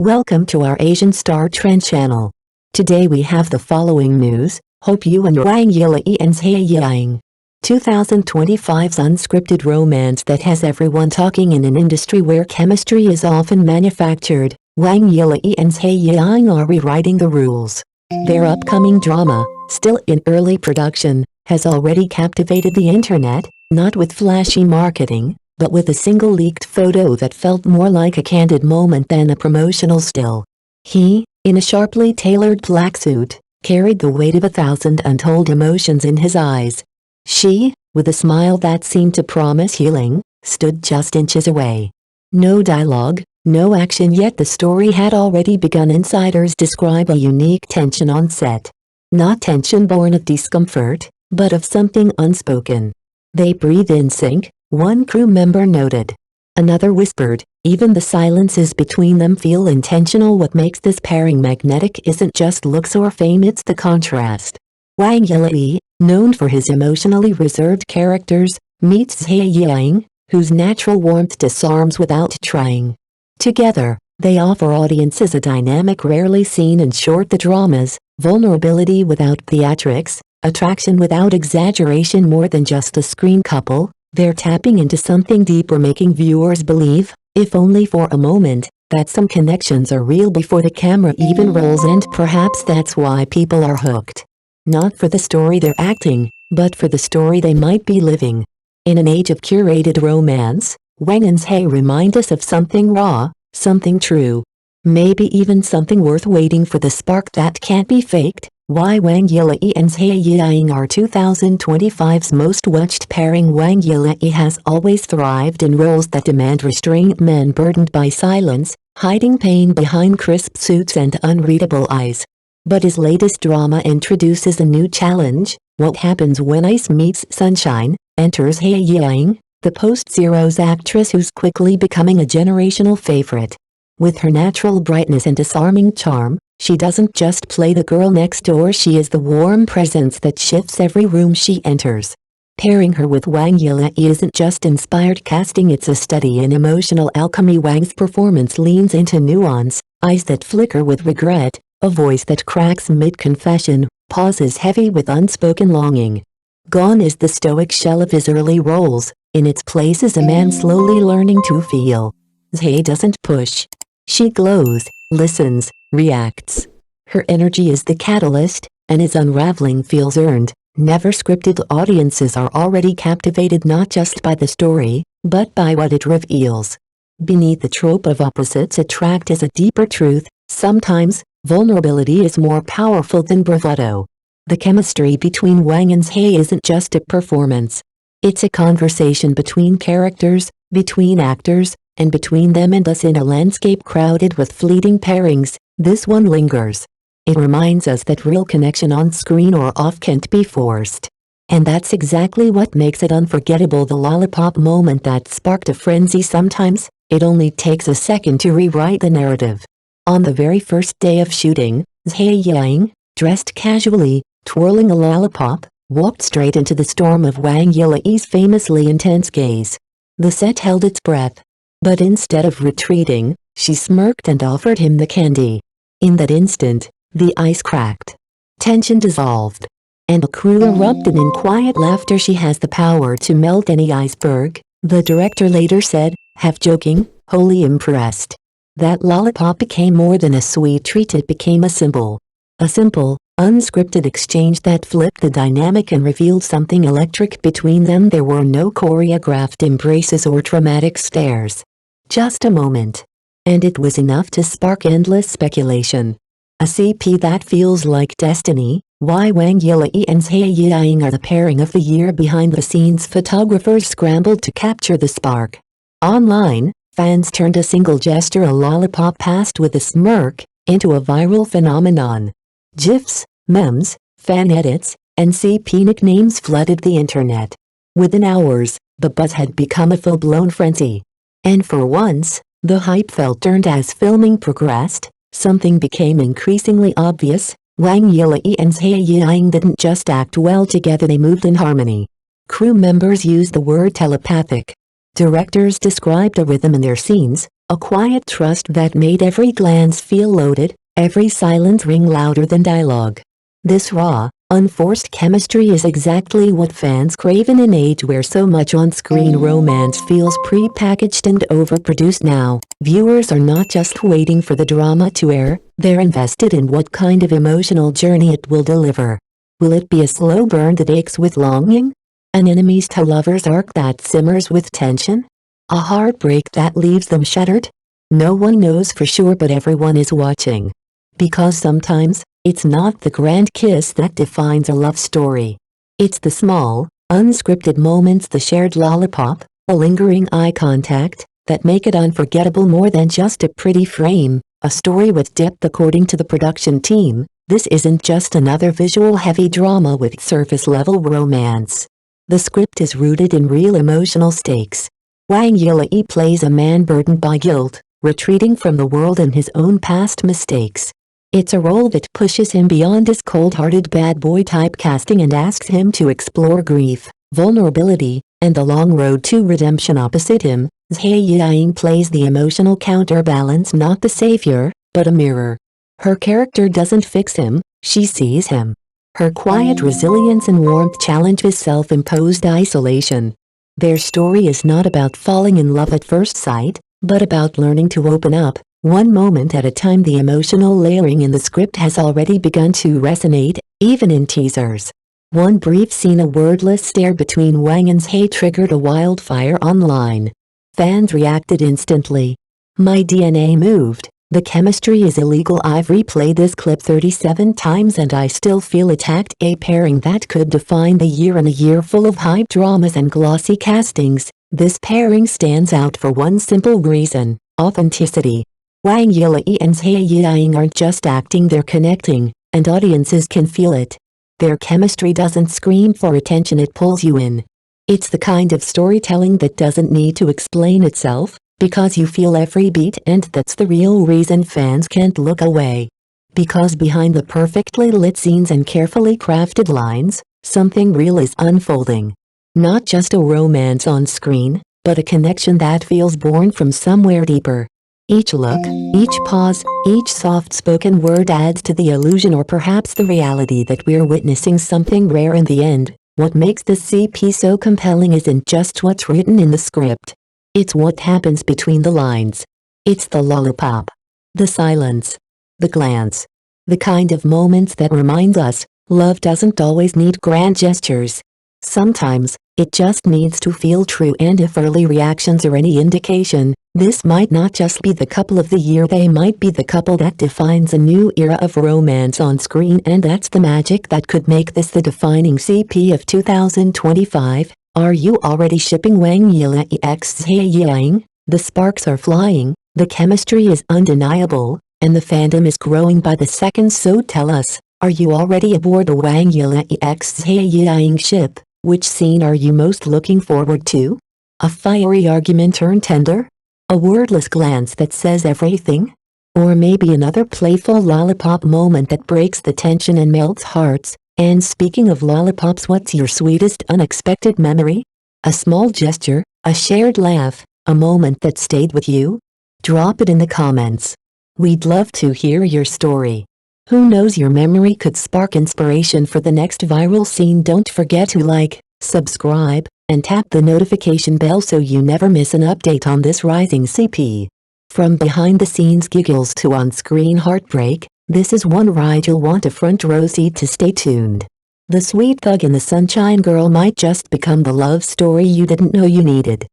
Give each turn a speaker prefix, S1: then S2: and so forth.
S1: Welcome to our Asian Star Trend channel. Today we have the following news. Hope you and Wang Yilei and Zhai Yiying. 2025's unscripted romance that has everyone talking in an industry where chemistry is often manufactured. Wang Yilei and Zhai Yiying are rewriting the rules. Their upcoming drama, still in early production, has already captivated the internet, not with flashy marketing, but with a single leaked photo that felt more like a candid moment than a promotional still. He, in a sharply tailored black suit, carried the weight of 1,000 untold emotions in his eyes. She, with a smile that seemed to promise healing, stood just inches away. No dialogue, no action, yet the story had already begun. Insiders describe a unique tension on set. Not tension born of discomfort, but of something unspoken. They breathe in sync, one crew member noted. Another whispered, even the silences between them feel intentional. What makes this pairing magnetic isn't just looks or fame, it's the contrast. Wang Yilei, known for his emotionally reserved characters, meets Zhai Yiying, whose natural warmth disarms without trying. Together, they offer audiences a dynamic rarely seen in short dramas, vulnerability without theatrics, attraction without exaggeration. More than just a screen couple, they're tapping into something deeper, making viewers believe, if only for a moment, that some connections are real before the camera even rolls, and perhaps that's why people are hooked. Not for the story they're acting, but for the story they might be living. In an age of curated romance, Wang and Zhai remind us of something raw, something true. Maybe even something worth waiting for, the spark that can't be faked. Why Wang Yilei and Zhai Yiying are 2025's most watched pairing. Wang Yilei has always thrived in roles that demand restraint, men burdened by silence, hiding pain behind crisp suits and unreadable eyes. But his latest drama introduces a new challenge. What happens when ice meets sunshine? Enters Zhai Yiying, the post-Zeros actress who's quickly becoming a generational favorite. With her natural brightness and disarming charm, she doesn't just play the girl next door, she is the warm presence that shifts every room she enters. Pairing her with Wang Yilei isn't just inspired casting, it's a study in emotional alchemy. Wang's performance leans into nuance, eyes that flicker with regret, a voice that cracks mid-confession, pauses heavy with unspoken longing. Gone is the stoic shell of his early roles, in its place is a man slowly learning to feel. Zhai doesn't push. She glows, listens, reacts. Her energy is the catalyst, and his unraveling feels earned, never scripted. Audiences are already captivated not just by the story, but by what it reveals. Beneath the trope of opposites attract is a deeper truth. Sometimes, vulnerability is more powerful than bravado. The chemistry between Wang and Zhai isn't just a performance. It's a conversation between characters, between actors, and between them and us. In a landscape crowded with fleeting pairings, this one lingers. It reminds us that real connection on screen or off can't be forced. And that's exactly what makes it unforgettable. The lollipop moment that sparked a frenzy. Sometimes, it only takes a second to rewrite the narrative. On the very first day of shooting, Zhai Yiying, dressed casually, twirling a lollipop, walked straight into the storm of Wang Yilei's famously intense gaze. The set held its breath. But instead of retreating, she smirked and offered him the candy. In that instant, the ice cracked. Tension dissolved. And the crew erupted in quiet laughter. She has the power to melt any iceberg, the director later said, half joking, wholly impressed. That lollipop became more than a sweet treat, it became a symbol. A simple, unscripted exchange that flipped the dynamic and revealed something electric between them. There were no choreographed embraces or dramatic stares. Just a moment. And it was enough to spark endless speculation. A CP that feels like destiny. Why Wang Yilei and Zhai Yiying are the pairing of the year. Behind the scenes, photographers scrambled to capture the spark. Online, fans turned a single gesture, a lollipop passed with a smirk, into a viral phenomenon. GIFs, memes, fan edits, and CP nicknames flooded the internet. Within hours, the buzz had become a full-blown frenzy. And for once, the hype felt earned. As filming progressed, something became increasingly obvious. Wang Yilei and Zhai Yiying didn't just act well together, they moved in harmony. Crew members used the word telepathic. Directors described a rhythm in their scenes, A quiet trust that made every glance feel loaded, every silence ring louder than dialogue. This raw, unforced chemistry is exactly what fans crave in an age where so much on-screen romance feels pre-packaged and overproduced now. Viewers are not just waiting for the drama to air, they're invested in what kind of emotional journey it will deliver. Will it be a slow burn that aches with longing? An enemies to lovers arc that simmers with tension? A heartbreak that leaves them shattered? No one knows for sure, but everyone is watching. Because sometimes, it's not the grand kiss that defines a love story. It's the small, unscripted moments, the shared lollipop, a lingering eye contact, that make it unforgettable. More than just a pretty frame, a story with depth. According to the production team, this isn't just another visual-heavy drama with surface-level romance. The script is rooted in real emotional stakes. Wang Yilei plays a man burdened by guilt, retreating from the world and his own past mistakes. It's a role that pushes him beyond his cold-hearted bad boy typecasting and asks him to explore grief, vulnerability, and the long road to redemption. Opposite him, Zhai Yiying plays the emotional counterbalance, not the savior, but a mirror. Her character doesn't fix him, she sees him. Her quiet resilience and warmth challenge his self-imposed isolation. Their story is not about falling in love at first sight, but about learning to open up, one moment at a time. The emotional layering in the script has already begun to resonate, even in teasers. One brief scene, a wordless stare between Wang and Zhai, triggered a wildfire online. Fans reacted instantly. My DNA moved. The chemistry is illegal. I've replayed this clip 37 times and I still feel attacked. A pairing that could define the year in a year full of hype dramas and glossy castings. This pairing stands out for one simple reason: authenticity. Wang Yilei and Zhai Yiying aren't just acting, they're connecting, and audiences can feel it. Their chemistry doesn't scream for attention, it pulls you in. It's the kind of storytelling that doesn't need to explain itself, because you feel every beat, and that's the real reason fans can't look away. Because behind the perfectly lit scenes and carefully crafted lines, something real is unfolding. Not just a romance on screen, but a connection that feels born from somewhere deeper. Each look, each pause, each soft-spoken word adds to the illusion, or perhaps the reality, that we're witnessing something rare. In the end, what makes this CP so compelling isn't just what's written in the script. It's what happens between the lines. It's the lollipop, the silence, the glance, the kind of moments that remind us, love doesn't always need grand gestures. Sometimes, it just needs to feel true. And if early reactions are any indication, this might not just be the couple of the year, they might be the couple that defines a new era of romance on screen. And that's the magic that could make this the defining CP of 2025. Are you already shipping Wang Yilei x Zhai Yiying? The sparks are flying, the chemistry is undeniable, and the fandom is growing by the second. So tell us, are you already aboard the Wang Yilei x Zhai Yiying ship? Which scene are you most looking forward to? A fiery argument turned tender? A wordless glance that says everything? Or maybe another playful lollipop moment that breaks the tension and melts hearts? And speaking of lollipops, what's your sweetest unexpected memory? A small gesture, a shared laugh, a moment that stayed with you? Drop it in the comments. We'd love to hear your story. Who knows, your memory could spark inspiration for the next viral scene. Don't forget to like, subscribe, and tap the notification bell so you never miss an update on this rising CP. From behind-the-scenes giggles to on-screen heartbreak, this is one ride you'll want a front row seat to. Stay tuned. The sweet thug and the sunshine girl might just become the love story you didn't know you needed.